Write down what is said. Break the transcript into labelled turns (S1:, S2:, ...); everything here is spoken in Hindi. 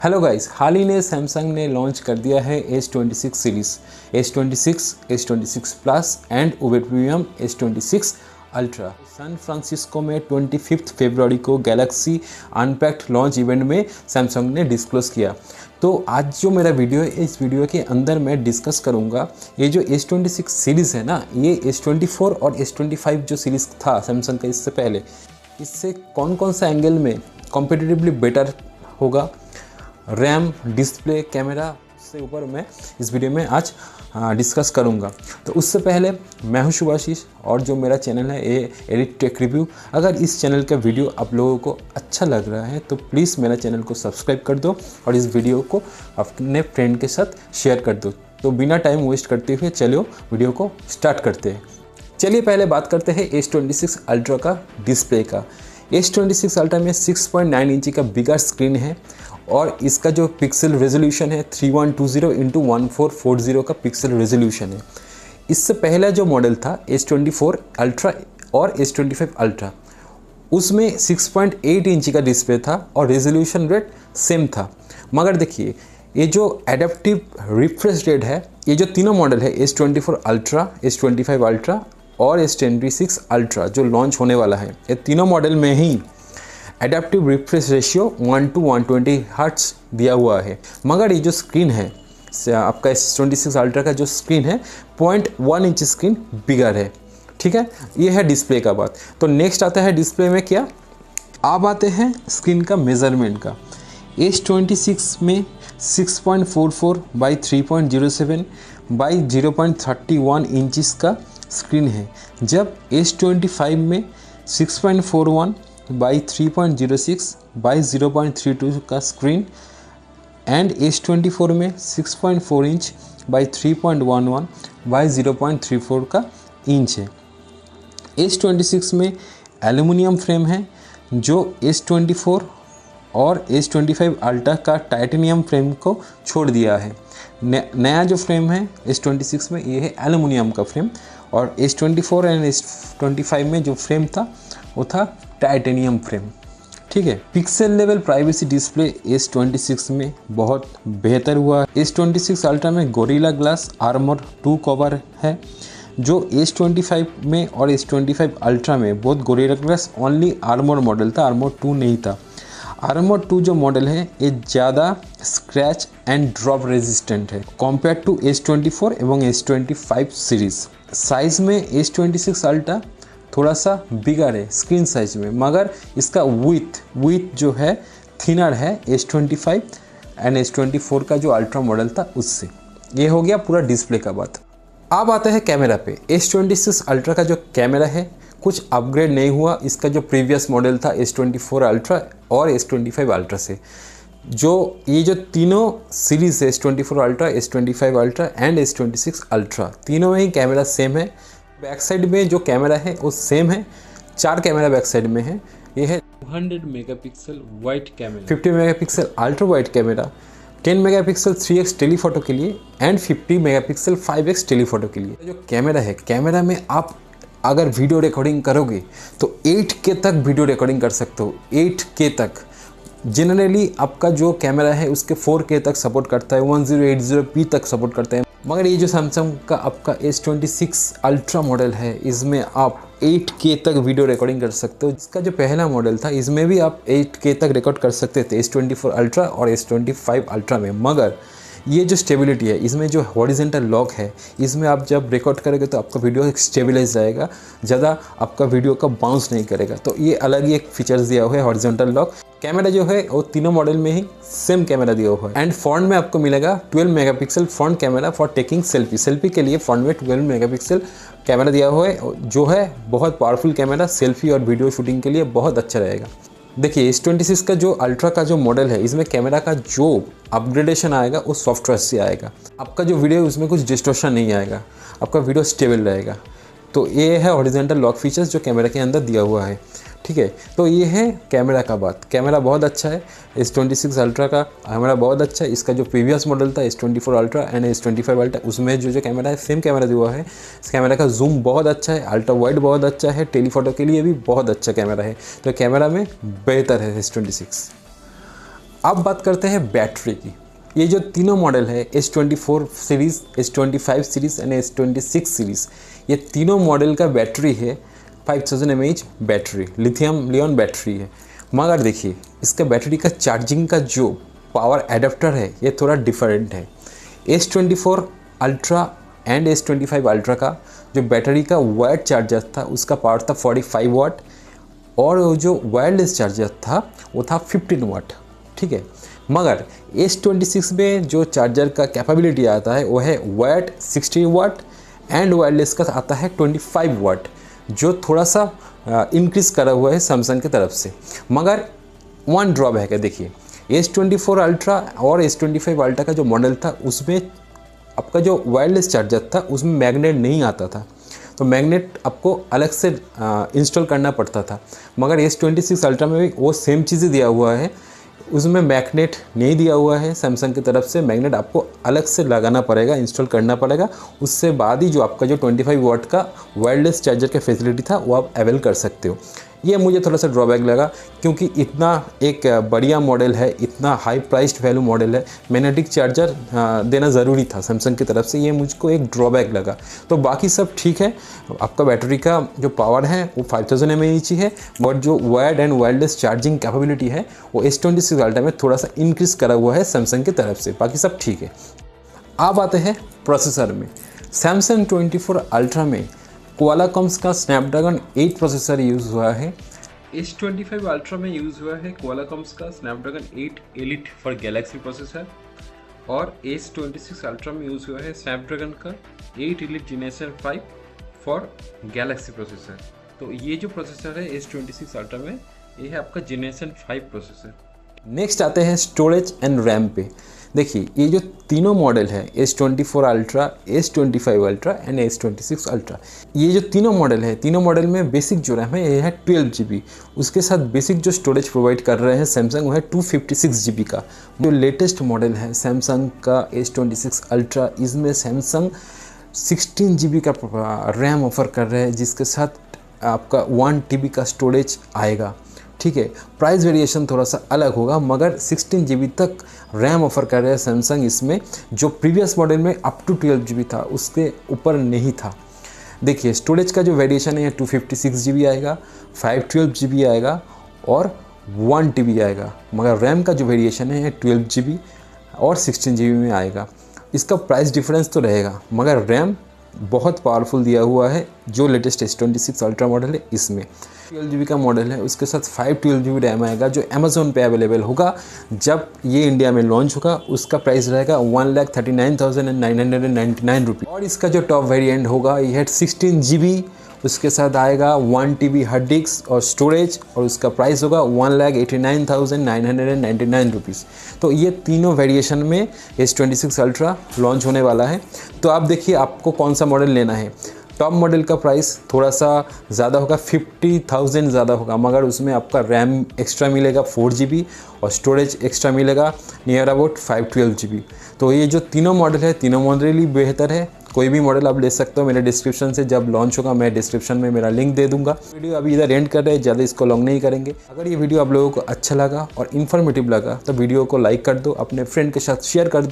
S1: हेलो गाइस, हाल ही में सैमसंग ने लॉन्च कर दिया है S26 series, S26, S26 plus and uber premium S26 Ultra. San Francisco में 25 फरवरी को गैलेक्सी अनपैक्ड लॉन्च इवेंट में सैमसंग ने डिस्क्लोज किया। तो आज जो मेरा वीडियो है, इस वीडियो के अंदर मैं डिस्कस करूंगा ये जो S26 सीरीज़ है ना, ये S24 और S25 जो सीरीज़ था सैमसंग का इससे पहले, इससे कौन कौन सा एंगल में कॉम्पिटिटिवली बेटर होगा, रैम, डिस्प्ले, कैमरा से ऊपर मैं इस वीडियो में आज डिस्कस करूंगा। तो उससे पहले मैं हूं शुभाशीष और जो मेरा चैनल है ये एडिट टेक रिव्यू। अगर इस चैनल का वीडियो आप लोगों को अच्छा लग रहा है तो प्लीज़ मेरा चैनल को सब्सक्राइब कर दो और इस वीडियो को अपने फ्रेंड के साथ शेयर कर दो। तो बिना टाइम वेस्ट करते हुए चलो वीडियो को स्टार्ट करते हैं। चलिए पहले बात करते हैं S26 अल्ट्रा का डिस्प्ले का। S26 अल्ट्रा में 6.9 इंची का बिगर स्क्रीन है और इसका जो पिक्सल रेजोल्यूशन है 3120x1440 का पिक्सल रेजोल्यूशन है। इससे पहला जो मॉडल था S24 अल्ट्रा और S25 अल्ट्रा, उसमें 6.8 इंची का डिस्प्ले था और रेजोल्यूशन रेट सेम था। मगर देखिए ये जो एडेप्टिव रिफ्रेश रेट है, ये जो तीनों मॉडल है S24 अल्ट्रा, S25 अल्ट्रा और S26 अल्ट्रा जो लॉन्च होने वाला है, ये तीनों मॉडल में ही एडेप्टिव रिफ्रेश रेशियो 1:120 हर्ट्ज दिया हुआ है। मगर ये जो स्क्रीन है आपका S26 अल्ट्रा का जो स्क्रीन है 0.1 इंच स्क्रीन बिगर है। ठीक है, ये है डिस्प्ले का बात। तो नेक्स्ट आता है डिस्प्ले में क्या, अब आते हैं स्क्रीन का मेज़रमेंट का। S26 में 6.44 बाई 3.07 बाई 0.31 इंचज़ का स्क्रीन है, जब S25 में 6.41 बाई 3.06 बाई 0.32 का स्क्रीन एंड S24 में 6.4 इंच बाई 3.11 बाई 0.34 का इंच है। S26 में एल्युमिनियम फ्रेम है जो S24 और S25 अल्ट्रा का टाइटेनियम फ्रेम को छोड़ दिया है। नया जो फ्रेम है S26 में ये है एल्युमिनियम का फ्रेम और S24 एंड S25 में जो फ्रेम था वो था टाइटेनियम फ्रेम। ठीक है, pixel level privacy display S26 में बहुत बेहतर हुआ है। S26 अल्ट्रा में गोरिल्ला ग्लास आर्मर 2 कवर है, जो S25 में और S25 अल्ट्रा में बहुत gorilla glass only armour model था, आर्मर 2 नहीं था। आर्मर 2 जो मॉडल है ये ज़्यादा स्क्रैच एंड ड्रॉप रेजिस्टेंट है कंपेयर टू S24 एवं S25 सीरीज़। साइज़ में S26 अल्ट्रा थोड़ा सा बिगर है स्क्रीन साइज में, मगर इसका विथ जो है थिनर है S25 एंड S24 का जो अल्ट्रा मॉडल था उससे। ये हो गया पूरा डिस्प्ले का बात। अब आता है कैमरा पे। S26 अल्ट्रा का जो कैमरा है कुछ अपग्रेड नहीं हुआ इसका जो प्रीवियस मॉडल था S24 अल्ट्रा और S25 अल्ट्रा से। ये जो तीनों सीरीज़ है S24 ultra, S25 ultra and S26 ultra, तीनों में ही कैमरा सेम है। बैक साइड में जो कैमरा है वो सेम है, 4 कैमरा बैक साइड में है। ये है 200 megapixel wide camera, 50 megapixel ultra wide camera, 10 megapixel 3x telephoto के लिए एंड 50 मेगापिक्सल 5x टेलीफोटो के लिए। जो कैमरा है, कैमरा में आप अगर वीडियो रिकॉर्डिंग करोगे तो 8K तक वीडियो रिकॉर्डिंग कर सकते हो, 8K तक। जनरली आपका जो कैमरा है उसके 4K तक सपोर्ट करता है, 1080p तक सपोर्ट करता है। मगर ये जो सैमसंग का आपका S26 अल्ट्रा मॉडल है इसमें आप 8K तक वीडियो रिकॉर्डिंग कर सकते हो। इसका जो पहला मॉडल था इसमें भी आप 8K तक रिकॉर्ड कर सकते थे S24 अल्ट्रा और S25 अल्ट्रा में। मगर ये जो स्टेबिलिटी है, इसमें जो हॉरिजॉन्टल लॉक है, इसमें आप जब रिकॉर्ड करोगे तो आपका वीडियो स्टेबलाइज जाएगा, ज़्यादा आपका वीडियो का बाउंस नहीं करेगा। तो ये अलग ही एक फीचर्स दिया हुआ है हॉरिजॉन्टल लॉक। कैमरा जो है वो तीनों मॉडल में ही सेम कैमरा दिया हुआ है एंड फ्रंट में आपको मिलेगा 12 megapixel front camera for taking selfie के लिए। फ्रंट में 12 मेगापिक्सल कैमरा दिया हुआ है जो है बहुत पावरफुल कैमरा, सेल्फी और वीडियो शूटिंग के लिए बहुत अच्छा रहेगा। देखिए S26 का जो अल्ट्रा का जो मॉडल है इसमें कैमरा का जो अपग्रेडेशन आएगा वो सॉफ्टवेयर से आएगा। आपका जो वीडियो उसमें कुछ डिस्टॉर्शन नहीं आएगा, आपका वीडियो स्टेबल रहेगा। तो ये है हॉरिजॉन्टल लॉक फीचर्स जो कैमरा के अंदर दिया हुआ है। ठीक है, तो ये है कैमरा का बात। कैमरा बहुत अच्छा है, S26 अल्ट्रा का कैमरा बहुत अच्छा है। इसका जो प्रीवियस मॉडल था S24 ultra and S25 ultra, उसमें जो कैमरा है सेम कैमरा दिया हुआ है। इस कैमरा का जूम बहुत अच्छा है, अल्ट्रा वाइड बहुत अच्छा है, टेलीफोटो के लिए भी बहुत अच्छा कैमरा है। तो कैमरा में बेहतर है S26। अब बात करते हैं बैटरी की। ये जो तीनों मॉडल है S24 series, S25 series and S26 series, ये तीनों मॉडल का बैटरी है 5000 mAh battery, lithium Leon battery है। मगर देखिए इसका बैटरी का चार्जिंग का जो पावर एडाप्टर है ये थोड़ा डिफरेंट है। S24 ultra and S25 ultra का जो बैटरी का वायर्ड चार्जर था उसका पावर था 45 वाट, और वो जो वायरलेस चार्जर था वो था 15 वाट, ठीक है। मगर S26 में जो चार्जर का कैपेबिलिटी आता है वो है वायर्ड 60 वाट एंड वायरलेस का आता है 25 वाट, जो थोड़ा सा इंक्रीज़ करा हुआ है सैमसंग की तरफ से। मगर वन ड्रॉबैक है, देखिए S24 अल्ट्रा और S25 अल्ट्रा का जो मॉडल था उसमें आपका जो वायरलेस चार्जर था उसमें मैग्नेट नहीं आता था, तो मैग्नेट आपको अलग से इंस्टॉल करना पड़ता था। मगर S26 अल्ट्रा में भी वो सेम चीज़ दिया हुआ है, उसमें मैग्नेट नहीं दिया हुआ है सैमसंग की तरफ से। मैग्नेट आपको अलग से लगाना पड़ेगा, इंस्टॉल करना पड़ेगा, उससे बाद ही जो आपका जो 25 वाट का वायरलेस चार्जर का फैसिलिटी था वो आप अवेल कर सकते हो। ये मुझे थोड़ा सा ड्रॉबैक लगा, क्योंकि इतना एक बढ़िया मॉडल है, इतना हाई प्राइस्ड वैल्यू मॉडल है, मैग्नेटिक चार्जर देना ज़रूरी था सैमसंग की तरफ से, ये मुझको एक ड्रॉबैक लगा। तो बाकी सब ठीक है, आपका बैटरी का जो पावर है वो 5000 mAh ही है, बट जो wired and wireless charging capability है वो S26 अल्ट्रा में थोड़ा सा इंक्रीज़ करा हुआ है सैमसंग की तरफ से। बाकी सब ठीक है। अब आते हैं प्रोसेसर में। सैमसंग 24 अल्ट्रा में क्वालकॉम्स का स्नैपड्रैगन 8 प्रोसेसर यूज़ हुआ है। S25 अल्ट्रा में यूज़ हुआ है क्वालकॉम्स का Snapdragon 8 elite for Galaxy processor, और S26 अल्ट्रा में यूज़ हुआ है स्नैपड्रैगन का 8 elite generation 5 for Galaxy processor. तो ये जो प्रोसेसर है S26 अल्ट्रा में, ये है आपका जेनरेशन 5 प्रोसेसर। नेक्स्ट आते हैं स्टोरेज एंड रैम पे। देखिए ये जो तीनों मॉडल है S24 ultra, S25 ultra and S26 ultra, ये जो तीनों मॉडल है, तीनों मॉडल में बेसिक जो रैम है ये है 12 GB। उसके साथ बेसिक जो स्टोरेज प्रोवाइड कर रहे हैं सैमसंग वो है 256 GB का। जो लेटेस्ट मॉडल है सैमसंग का S26 अल्ट्रा, इसमें सैमसंग 16 GB का रैम ऑफर कर रहे हैं, जिसके साथ आपका 1 TB का स्टोरेज आएगा, ठीक है। प्राइस वेरिएशन थोड़ा सा अलग होगा, मगर 16 GB तक रैम ऑफर कर रहे हैं सैमसंग इसमें, जो प्रीवियस मॉडल में अप टू 12 GB था, उसके ऊपर नहीं था। देखिए स्टोरेज का जो वेरिएशन है 256 GB आएगा, 512 GB आएगा और 1 TB आएगा, मगर रैम का जो वेरिएशन है 12 GB और 16 GB में आएगा। इसका प्राइस डिफरेंस तो रहेगा, मगर रैम बहुत पावरफुल दिया हुआ है जो लेटेस्ट S26 अल्ट्रा मॉडल है इसमें। 12 GB का मॉडल है, उसके साथ 512 GB रैम आएगा, जो अमेज़ॉन पे अवेलेबल होगा। जब ये इंडिया में लॉन्च होगा उसका प्राइस रहेगा 1,39,999 रुपये। और इसका जो टॉप वेरिएंट होगा ये है 16 GB, उसके साथ आएगा 1 TB हार्ड डिस्क और स्टोरेज, और उसका प्राइस होगा 1,89,999 रुपीज़। तो ये तीनों वेरिएशन में S26 अल्ट्रा लॉन्च होने वाला है। तो आप देखिए आपको कौन सा मॉडल लेना है। टॉप मॉडल का प्राइस थोड़ा सा ज़्यादा होगा, 50,000 ज़्यादा होगा, मगर उसमें आपका रैम एक्स्ट्रा मिलेगा 4 GB और स्टोरेज एक्स्ट्रा मिलेगा नियर अबाउट 512 GB। तो ये जो तीनों मॉडल है, तीनों मॉडल ही बेहतर है। कोई भी मॉडल आप ले सकते हो मेरे डिस्क्रिप्शन से, जब लॉन्च होगा मैं डिस्क्रिप्शन में मेरा लिंक दे दूंगा। वीडियो अभी इधर एंड कर रहे हैं, ज़्यादा इसको लॉन्ग नहीं करेंगे। अगर ये वीडियो आप लोगों को अच्छा लगा और इन्फॉर्मेटिव लगा तो वीडियो को लाइक कर दो, अपने फ्रेंड के साथ शेयर कर दो।